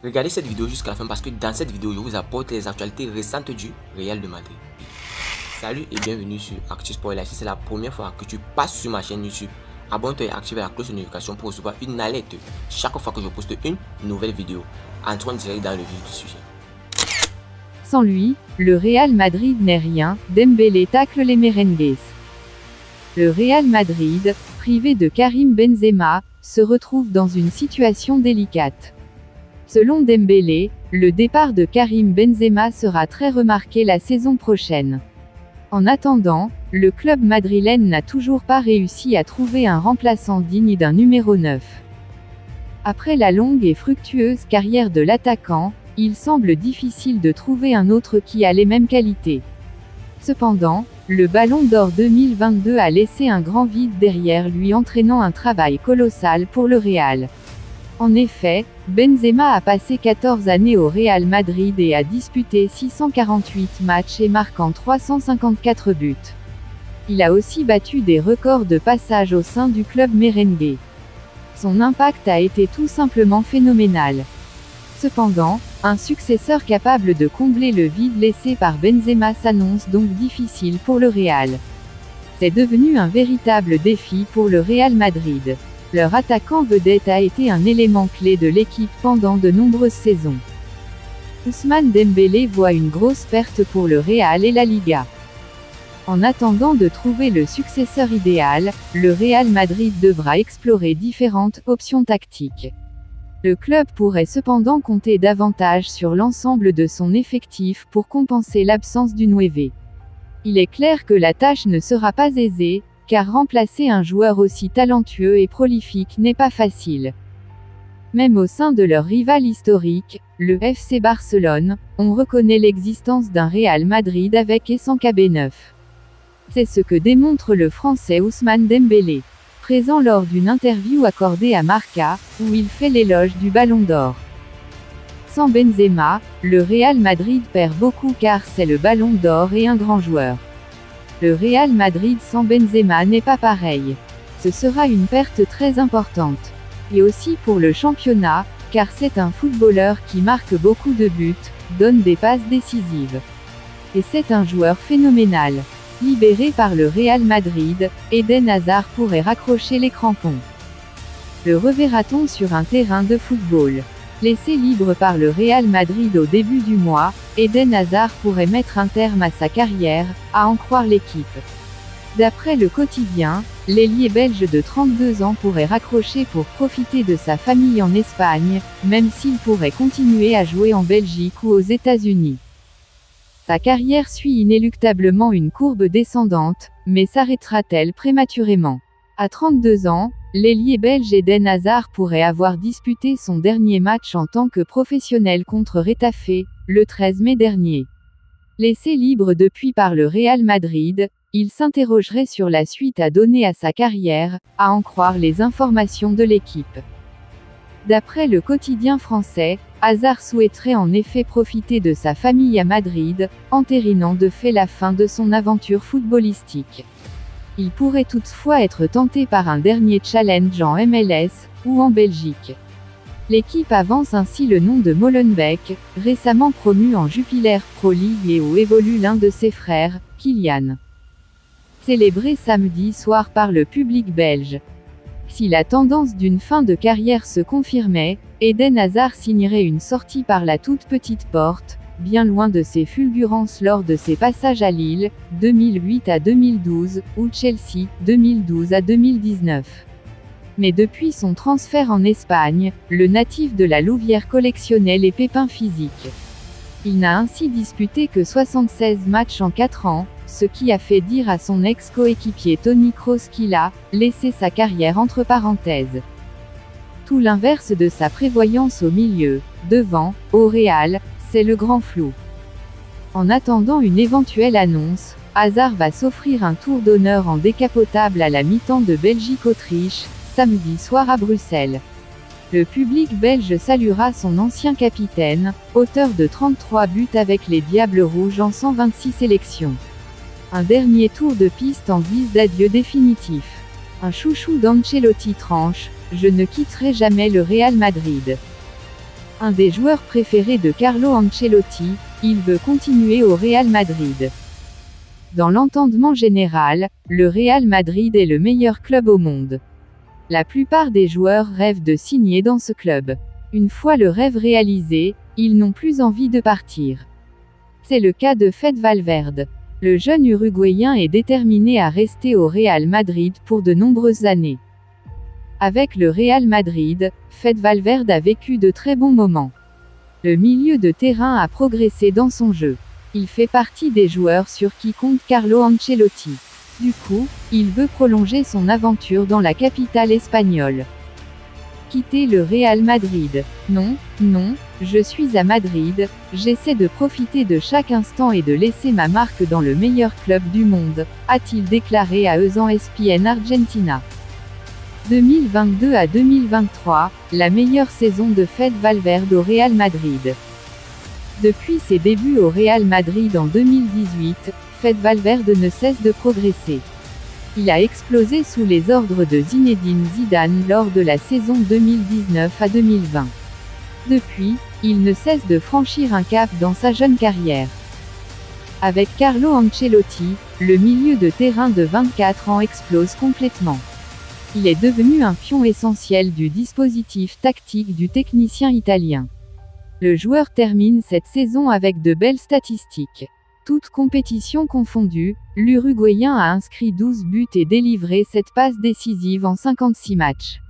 Regardez cette vidéo jusqu'à la fin parce que dans cette vidéo, je vous apporte les actualités récentes du Real de Madrid. Salut et bienvenue sur Actu Sport. Si c'est la première fois que tu passes sur ma chaîne YouTube, abonne-toi et active la cloche de notification pour recevoir une alerte chaque fois que je poste une nouvelle vidéo. Entrons direct dans le vif du sujet. Sans lui, le Real Madrid n'est rien, Dembélé tacle les merengues. Le Real Madrid, privé de Karim Benzema, se retrouve dans une situation délicate. Selon Dembélé, le départ de Karim Benzema sera très remarqué la saison prochaine. En attendant, le club madrilène n'a toujours pas réussi à trouver un remplaçant digne d'un numéro 9. Après la longue et fructueuse carrière de l'attaquant, il semble difficile de trouver un autre qui a les mêmes qualités. Cependant, le Ballon d'Or 2022 a laissé un grand vide derrière lui, entraînant un travail colossal pour le Real. En effet, Benzema a passé 14 années au Real Madrid et a disputé 648 matchs et marquant 354 buts. Il a aussi battu des records de passage au sein du club merengue. Son impact a été tout simplement phénoménal. Cependant, un successeur capable de combler le vide laissé par Benzema s'annonce donc difficile pour le Real. C'est devenu un véritable défi pour le Real Madrid. Leur attaquant vedette a été un élément clé de l'équipe pendant de nombreuses saisons. Ousmane Dembélé voit une grosse perte pour le Real et la Liga. En attendant de trouver le successeur idéal, le Real Madrid devra explorer différentes options tactiques. Le club pourrait cependant compter davantage sur l'ensemble de son effectif pour compenser l'absence du 9. Il est clair que la tâche ne sera pas aisée, car remplacer un joueur aussi talentueux et prolifique n'est pas facile. Même au sein de leur rival historique, le FC Barcelone, on reconnaît l'existence d'un Real Madrid avec et sans KB9. C'est ce que démontre le Français Ousmane Dembélé, présent lors d'une interview accordée à Marca, où il fait l'éloge du Ballon d'Or. Sans Benzema, le Real Madrid perd beaucoup car c'est le Ballon d'Or et un grand joueur. Le Real Madrid sans Benzema n'est pas pareil. Ce sera une perte très importante. Et aussi pour le championnat, car c'est un footballeur qui marque beaucoup de buts, donne des passes décisives. Et c'est un joueur phénoménal. Libéré par le Real Madrid, Eden Hazard pourrait raccrocher les crampons. Le reverra-t-on sur un terrain de football? Laissé libre par le Real Madrid au début du mois, Eden Hazard pourrait mettre un terme à sa carrière, à en croire l'équipe. D'après le quotidien, l'ailier belge de 32 ans pourrait raccrocher pour profiter de sa famille en Espagne, même s'il pourrait continuer à jouer en Belgique ou aux États-Unis. Sa carrière suit inéluctablement une courbe descendante, mais s'arrêtera-t-elle prématurément? À 32 ans, l'ailier belge Eden Hazard pourrait avoir disputé son dernier match en tant que professionnel contre Retafe, le 13 mai dernier. Laissé libre depuis par le Real Madrid, il s'interrogerait sur la suite à donner à sa carrière, à en croire les informations de l'équipe. D'après le quotidien français, Hazard souhaiterait en effet profiter de sa famille à Madrid, entérinant de fait la fin de son aventure footballistique. Il pourrait toutefois être tenté par un dernier challenge en MLS, ou en Belgique. L'équipe avance ainsi le nom de Molenbeek, récemment promu en Jupiler Pro League et où évolue l'un de ses frères, Kylian. Célébré samedi soir par le public belge. Si la tendance d'une fin de carrière se confirmait, Eden Hazard signerait une sortie par la toute petite porte, bien loin de ses fulgurances lors de ses passages à Lille, 2008 à 2012, ou Chelsea, 2012 à 2019. Mais depuis son transfert en Espagne, le natif de la Louvière collectionnait les pépins physiques. Il n'a ainsi disputé que 76 matchs en 4 ans, ce qui a fait dire à son ex-coéquipier Toni Kroos qu'il a laissé sa carrière entre parenthèses. Tout l'inverse de sa prévoyance au milieu, devant, au Real, c'est le grand flou. En attendant une éventuelle annonce, Hazard va s'offrir un tour d'honneur en décapotable à la mi-temps de Belgique-Autriche, samedi soir à Bruxelles. Le public belge saluera son ancien capitaine, auteur de 33 buts avec les Diables Rouges en 126 sélections. Un dernier tour de piste en guise d'adieu définitif. Un chouchou d'Ancelotti tranche: « Je ne quitterai jamais le Real Madrid ». Un des joueurs préférés de Carlo Ancelotti, il veut continuer au Real Madrid. Dans l'entendement général, le Real Madrid est le meilleur club au monde. La plupart des joueurs rêvent de signer dans ce club. Une fois le rêve réalisé, ils n'ont plus envie de partir. C'est le cas de Fede Valverde. Le jeune Uruguayen est déterminé à rester au Real Madrid pour de nombreuses années. Avec le Real Madrid, Fede Valverde a vécu de très bons moments. Le milieu de terrain a progressé dans son jeu. Il fait partie des joueurs sur qui compte Carlo Ancelotti. Du coup, il veut prolonger son aventure dans la capitale espagnole. Quitter le Real Madrid. Non, non, je suis à Madrid, j'essaie de profiter de chaque instant et de laisser ma marque dans le meilleur club du monde, a-t-il déclaré à ESPN Argentina. 2022 à 2023, la meilleure saison de Fede Valverde au Real Madrid. Depuis ses débuts au Real Madrid en 2018, Fede Valverde ne cesse de progresser. Il a explosé sous les ordres de Zinedine Zidane lors de la saison 2019 à 2020. Depuis, il ne cesse de franchir un cap dans sa jeune carrière. Avec Carlo Ancelotti, le milieu de terrain de 24 ans explose complètement. Il est devenu un pion essentiel du dispositif tactique du technicien italien. Le joueur termine cette saison avec de belles statistiques. Toutes compétitions confondues, l'Uruguayen a inscrit 12 buts et délivré 7 passes décisives en 56 matchs.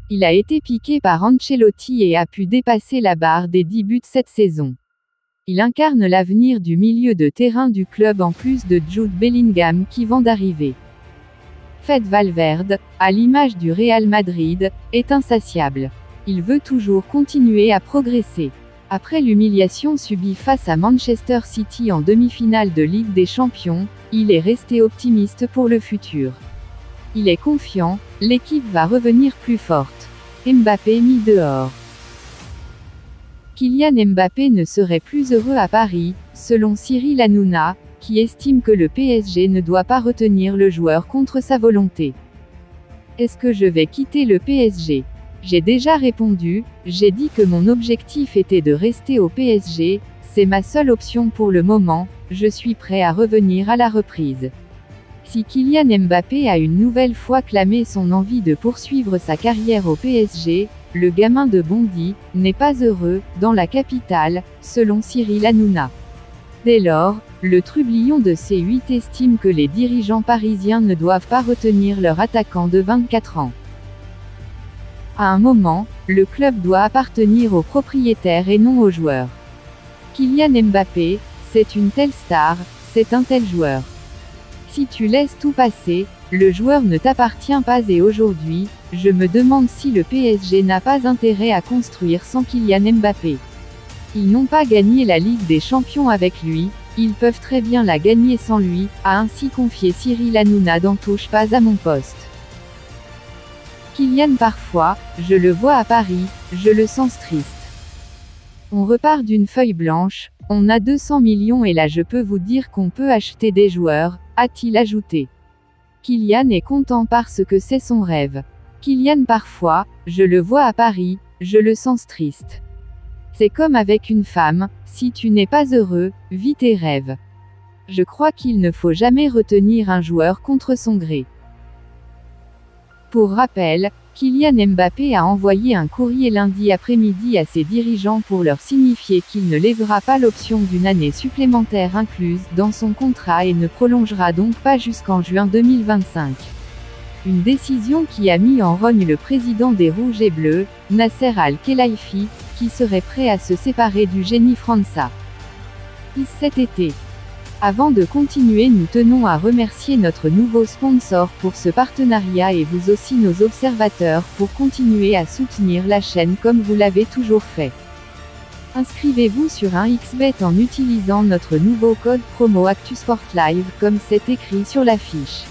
Il a été piqué par Ancelotti et a pu dépasser la barre des 10 buts cette saison. Il incarne l'avenir du milieu de terrain du club en plus de Jude Bellingham qui vient d'arriver. Fede Valverde, à l'image du Real Madrid, est insatiable. Il veut toujours continuer à progresser. Après l'humiliation subie face à Manchester City en demi-finale de Ligue des Champions, il est resté optimiste pour le futur. Il est confiant, l'équipe va revenir plus forte. Mbappé mis dehors. Kylian Mbappé ne serait plus heureux à Paris, selon Cyril Hanouna, qui estime que le PSG ne doit pas retenir le joueur contre sa volonté. Est-ce que je vais quitter le PSG ? J'ai déjà répondu, j'ai dit que mon objectif était de rester au PSG, c'est ma seule option pour le moment, je suis prêt à revenir à la reprise. Si Kylian Mbappé a une nouvelle fois clamé son envie de poursuivre sa carrière au PSG, le gamin de Bondy n'est pas heureux, dans la capitale, selon Cyril Hanouna. Dès lors, le trublion de C8 estime que les dirigeants parisiens ne doivent pas retenir leur attaquant de 24 ans. À un moment, le club doit appartenir aux propriétaires et non aux joueurs. Kylian Mbappé, c'est une telle star, c'est un tel joueur. Si tu laisses tout passer, le joueur ne t'appartient pas et aujourd'hui, je me demande si le PSG n'a pas intérêt à construire sans Kylian Mbappé. Ils n'ont pas gagné la Ligue des Champions avec lui, ils peuvent très bien la gagner sans lui, a ainsi confié Cyril Hanouna dans Touche pas à mon poste. Kylian parfois, je le vois à Paris, je le sens triste. On repart d'une feuille blanche, on a 200 millions et là je peux vous dire qu'on peut acheter des joueurs, a-t-il ajouté. Kylian est content parce que c'est son rêve. Kylian parfois, je le vois à Paris, je le sens triste. C'est comme avec une femme, si tu n'es pas heureux, vis tes rêves. Je crois qu'il ne faut jamais retenir un joueur contre son gré. Pour rappel, Kylian Mbappé a envoyé un courrier lundi après-midi à ses dirigeants pour leur signifier qu'il ne lèvera pas l'option d'une année supplémentaire incluse dans son contrat et ne prolongera donc pas jusqu'en juin 2025. Une décision qui a mis en rogne le président des Rouges et Bleus, Nasser Al-Khelaifi, qui serait prêt à se séparer du génie français. Cet été. Avant de continuer, nous tenons à remercier notre nouveau sponsor pour ce partenariat et vous aussi nos observateurs pour continuer à soutenir la chaîne comme vous l'avez toujours fait. Inscrivez-vous sur un XBet en utilisant notre nouveau code promo ActuSportLive comme c'est écrit sur l'affiche.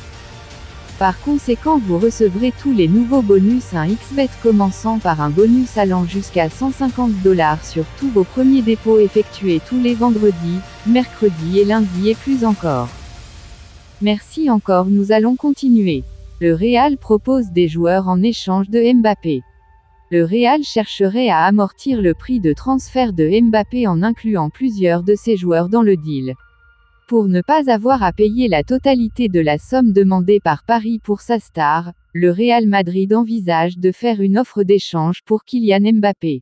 Par conséquent, vous recevrez tous les nouveaux bonus à un XBet commençant par un bonus allant jusqu'à 150 $ sur tous vos premiers dépôts effectués tous les vendredis, mercredis et lundis et plus encore. Merci encore, nous allons continuer. Le Real propose des joueurs en échange de Mbappé. Le Real chercherait à amortir le prix de transfert de Mbappé en incluant plusieurs de ses joueurs dans le deal. Pour ne pas avoir à payer la totalité de la somme demandée par Paris pour sa star, le Real Madrid envisage de faire une offre d'échange pour Kylian Mbappé.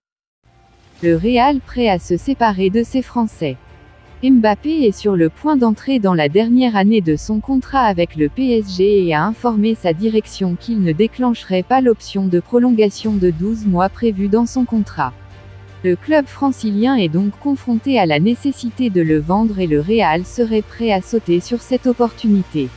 Le Real prêt à se séparer de ses Français. Mbappé est sur le point d'entrer dans la dernière année de son contrat avec le PSG et a informé sa direction qu'il ne déclencherait pas l'option de prolongation de 12 mois prévue dans son contrat. Le club francilien est donc confronté à la nécessité de le vendre et le Real serait prêt à sauter sur cette opportunité.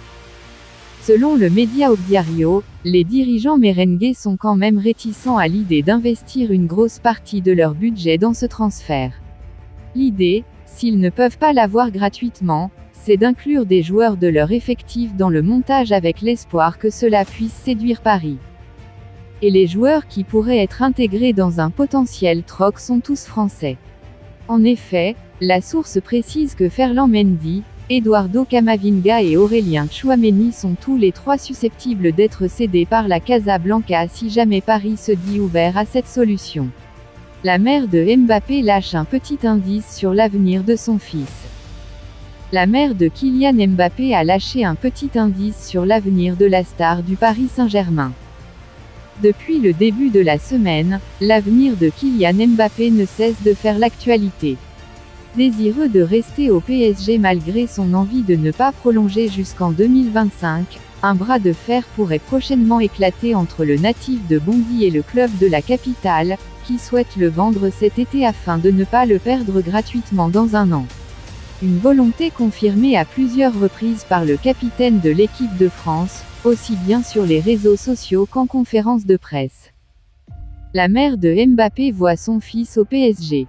Selon le média Diario, les dirigeants merengues sont quand même réticents à l'idée d'investir une grosse partie de leur budget dans ce transfert. L'idée, s'ils ne peuvent pas l'avoir gratuitement, c'est d'inclure des joueurs de leur effectif dans le montage avec l'espoir que cela puisse séduire Paris. Et les joueurs qui pourraient être intégrés dans un potentiel troc sont tous français. En effet, la source précise que Ferland Mendy, Eduardo Camavinga et Aurélien Tchouaméni sont tous les trois susceptibles d'être cédés par la Casablanca si jamais Paris se dit ouvert à cette solution. La mère de Mbappé lâche un petit indice sur l'avenir de son fils. La mère de Kylian Mbappé a lâché un petit indice sur l'avenir de la star du Paris Saint-Germain. Depuis le début de la semaine, l'avenir de Kylian Mbappé ne cesse de faire l'actualité. Désireux de rester au PSG malgré son envie de ne pas prolonger jusqu'en 2025, un bras de fer pourrait prochainement éclater entre le natif de Bondy et le club de la capitale, qui souhaite le vendre cet été afin de ne pas le perdre gratuitement dans un an. Une volonté confirmée à plusieurs reprises par le capitaine de l'équipe de France, aussi bien sur les réseaux sociaux qu'en conférence de presse. La mère de Mbappé voit son fils au PSG.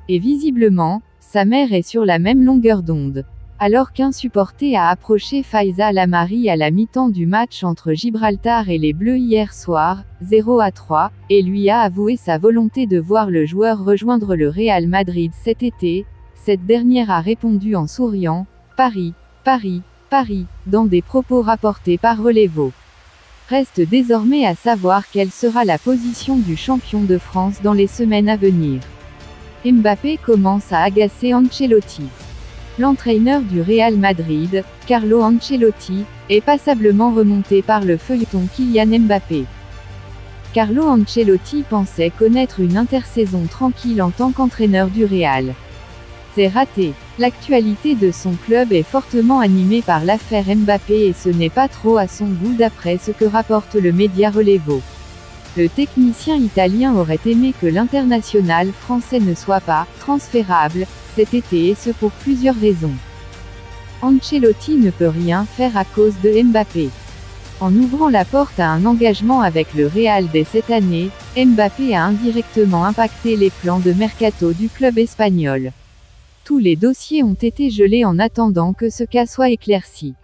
Et visiblement, sa mère est sur la même longueur d'onde. Alors qu'un supporter a approché Faiza Lamari à la mi-temps du match entre Gibraltar et les Bleus hier soir, 0-3, et lui a avoué sa volonté de voir le joueur rejoindre le Real Madrid cet été, cette dernière a répondu en souriant « Paris, Paris, Paris », dans des propos rapportés par Relevo. Reste désormais à savoir quelle sera la position du champion de France dans les semaines à venir. Mbappé commence à agacer Ancelotti. L'entraîneur du Real Madrid, Carlo Ancelotti, est passablement remonté par le feuilleton Kylian Mbappé. Carlo Ancelotti pensait connaître une intersaison tranquille en tant qu'entraîneur du Real. C'est raté. L'actualité de son club est fortement animée par l'affaire Mbappé et ce n'est pas trop à son goût d'après ce que rapporte le média Relevo. Le technicien italien aurait aimé que l'international français ne soit pas transférable cet été et ce pour plusieurs raisons. Ancelotti ne peut rien faire à cause de Mbappé. En ouvrant la porte à un engagement avec le Real dès cette année, Mbappé a indirectement impacté les plans de mercato du club espagnol. Tous les dossiers ont été gelés en attendant que ce cas soit éclairci.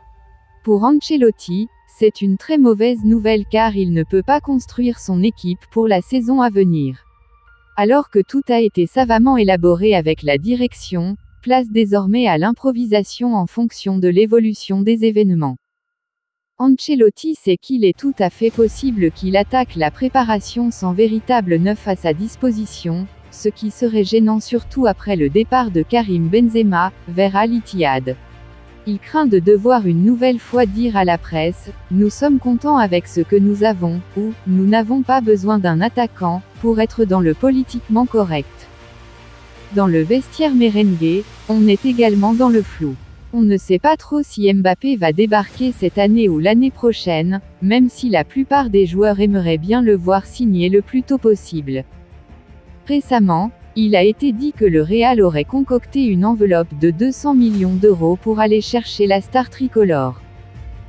Pour Ancelotti, c'est une très mauvaise nouvelle car il ne peut pas construire son équipe pour la saison à venir. Alors que tout a été savamment élaboré avec la direction, place désormais à l'improvisation en fonction de l'évolution des événements. Ancelotti sait qu'il est tout à fait possible qu'il attaque la préparation sans véritable neuf à sa disposition, ce qui serait gênant surtout après le départ de Karim Benzema vers Al Ittihad. Il craint de devoir une nouvelle fois dire à la presse « Nous sommes contents avec ce que nous avons » ou « Nous n'avons pas besoin d'un attaquant » pour être dans le politiquement correct. Dans le vestiaire merengue, on est également dans le flou. On ne sait pas trop si Mbappé va débarquer cette année ou l'année prochaine, même si la plupart des joueurs aimeraient bien le voir signer le plus tôt possible. Récemment, il a été dit que le Real aurait concocté une enveloppe de 200 millions d'euros pour aller chercher la star tricolore.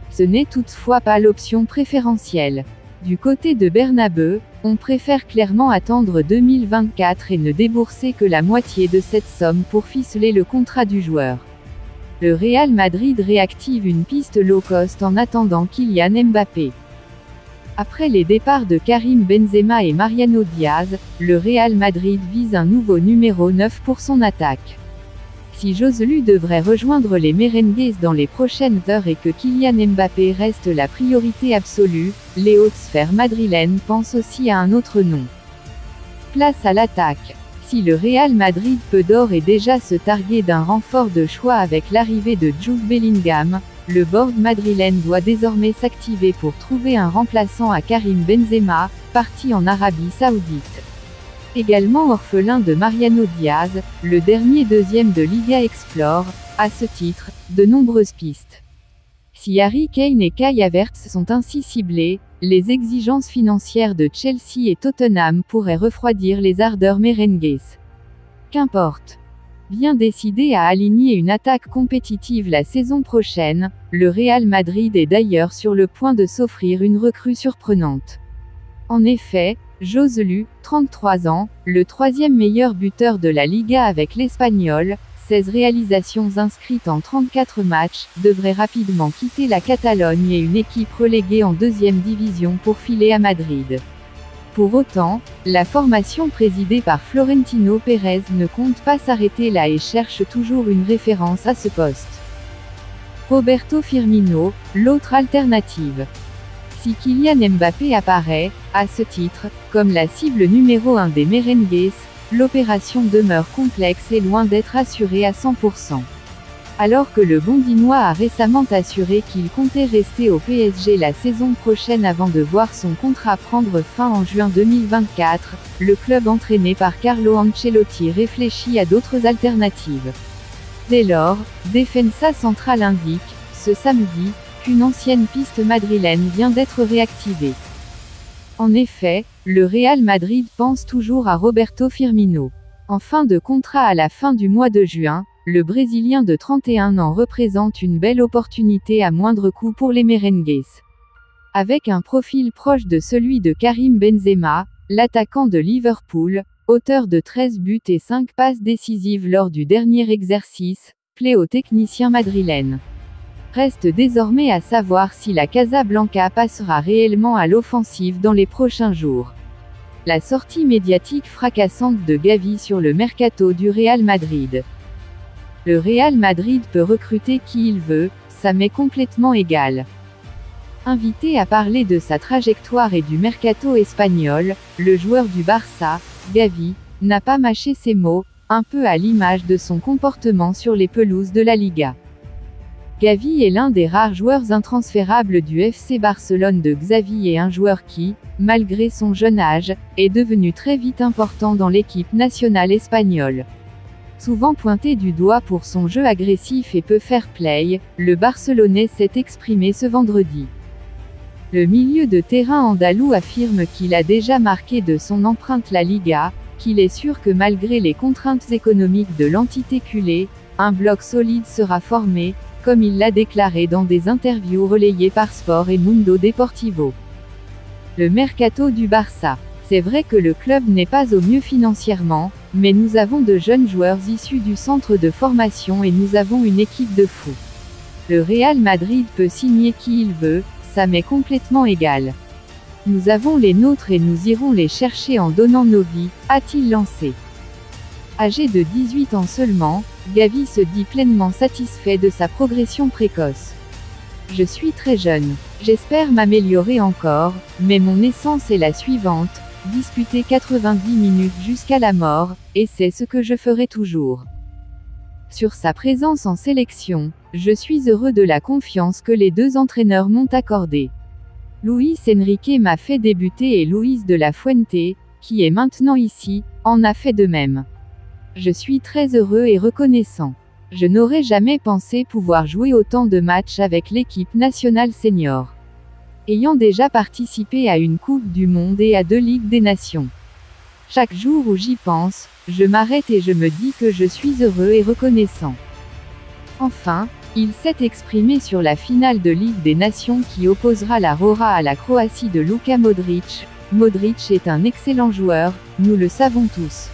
Ce n'est toutefois pas l'option préférentielle. Du côté de Bernabeu, on préfère clairement attendre 2024 et ne débourser que la moitié de cette somme pour ficeler le contrat du joueur. Le Real Madrid réactive une piste low cost en attendant Kylian Mbappé. Après les départs de Karim Benzema et Mariano Diaz, le Real Madrid vise un nouveau numéro 9 pour son attaque. Si Joselu devrait rejoindre les merengues dans les prochaines heures et que Kylian Mbappé reste la priorité absolue, les hautes sphères madrilènes pensent aussi à un autre nom. Place à l'attaque. Si le Real Madrid peut d'ores et déjà se targuer d'un renfort de choix avec l'arrivée de Jude Bellingham, le board madrilène doit désormais s'activer pour trouver un remplaçant à Karim Benzema, parti en Arabie Saoudite. Également orphelin de Mariano Diaz, le dernier deuxième de Liga explore, à ce titre, de nombreuses pistes. Si Harry Kane et Kai Havertz sont ainsi ciblés, les exigences financières de Chelsea et Tottenham pourraient refroidir les ardeurs merengues. Qu'importe. Bien décidé à aligner une attaque compétitive la saison prochaine, le Real Madrid est d'ailleurs sur le point de s'offrir une recrue surprenante. En effet, Joselu, 33 ans, le troisième meilleur buteur de la Liga avec l'Espagnol, 16 réalisations inscrites en 34 matchs, devrait rapidement quitter la Catalogne et une équipe reléguée en deuxième division pour filer à Madrid. Pour autant, la formation présidée par Florentino Pérez ne compte pas s'arrêter là et cherche toujours une référence à ce poste. Roberto Firmino, l'autre alternative. Si Kylian Mbappé apparaît, à ce titre, comme la cible numéro 1 des merengues, l'opération demeure complexe et loin d'être assurée à 100%. Alors que le Bondinois a récemment assuré qu'il comptait rester au PSG la saison prochaine avant de voir son contrat prendre fin en juin 2024, le club entraîné par Carlo Ancelotti réfléchit à d'autres alternatives. Dès lors, Defensa Central indique, ce samedi, qu'une ancienne piste madrilène vient d'être réactivée. En effet, le Real Madrid pense toujours à Roberto Firmino. En fin de contrat à la fin du mois de juin, le Brésilien de 31 ans représente une belle opportunité à moindre coût pour les merengues. Avec un profil proche de celui de Karim Benzema, l'attaquant de Liverpool, auteur de 13 buts et 5 passes décisives lors du dernier exercice, plaît aux techniciens madrilènes. Reste désormais à savoir si la Casablanca passera réellement à l'offensive dans les prochains jours. La sortie médiatique fracassante de Gavi sur le mercato du Real Madrid. Le Real Madrid peut recruter qui il veut, ça m'est complètement égal. Invité à parler de sa trajectoire et du mercato espagnol, le joueur du Barça, Gavi, n'a pas mâché ses mots, un peu à l'image de son comportement sur les pelouses de la Liga. Gavi est l'un des rares joueurs intransférables du FC Barcelone de Xavi et un joueur qui, malgré son jeune âge, est devenu très vite important dans l'équipe nationale espagnole. Souvent pointé du doigt pour son jeu agressif et peu fair-play, le Barcelonais s'est exprimé ce vendredi. Le milieu de terrain andalou affirme qu'il a déjà marqué de son empreinte la Liga, qu'il est sûr que malgré les contraintes économiques de l'entité culée, un bloc solide sera formé, comme il l'a déclaré dans des interviews relayées par Sport et Mundo Deportivo. Le mercato du Barça. C'est vrai que le club n'est pas au mieux financièrement, mais nous avons de jeunes joueurs issus du centre de formation et nous avons une équipe de fous. Le Real Madrid peut signer qui il veut, ça m'est complètement égal. Nous avons les nôtres et nous irons les chercher en donnant nos vies, a-t-il lancé. Âgé de 18 ans seulement, Gavi se dit pleinement satisfait de sa progression précoce. Je suis très jeune. J'espère m'améliorer encore, mais mon essence est la suivante, disputer 90 minutes jusqu'à la mort, et c'est ce que je ferai toujours. Sur sa présence en sélection, je suis heureux de la confiance que les deux entraîneurs m'ont accordée. Luis Enrique m'a fait débuter et Luis de la Fuente, qui est maintenant ici, en a fait de même. Je suis très heureux et reconnaissant. Je n'aurais jamais pensé pouvoir jouer autant de matchs avec l'équipe nationale senior. Ayant déjà participé à une Coupe du Monde et à 2 Ligues des Nations. Chaque jour où j'y pense, je m'arrête et je me dis que je suis heureux et reconnaissant. Enfin, il s'est exprimé sur la finale de Ligue des Nations qui opposera la Rora à la Croatie de Luka Modric. Modric est un excellent joueur, nous le savons tous.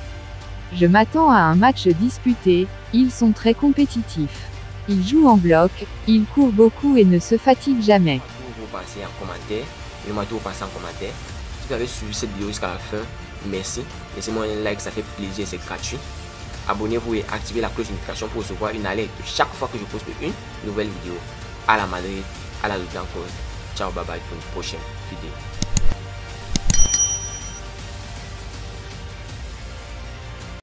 Je m'attends à un match disputé, ils sont très compétitifs. Ils jouent en bloc, ils courent beaucoup et ne se fatiguent jamais. Vous passez en commentaire, vous passez en commentaire. Si vous avez suivi cette vidéo jusqu'à la fin, merci. Laissez-moi un like, ça fait plaisir, c'est gratuit. Abonnez-vous et activez la cloche de notification pour recevoir une alerte chaque fois que je poste une nouvelle vidéo. À la Madrid, à la Lutte en cause. Ciao, bye bye pour une prochaine vidéo.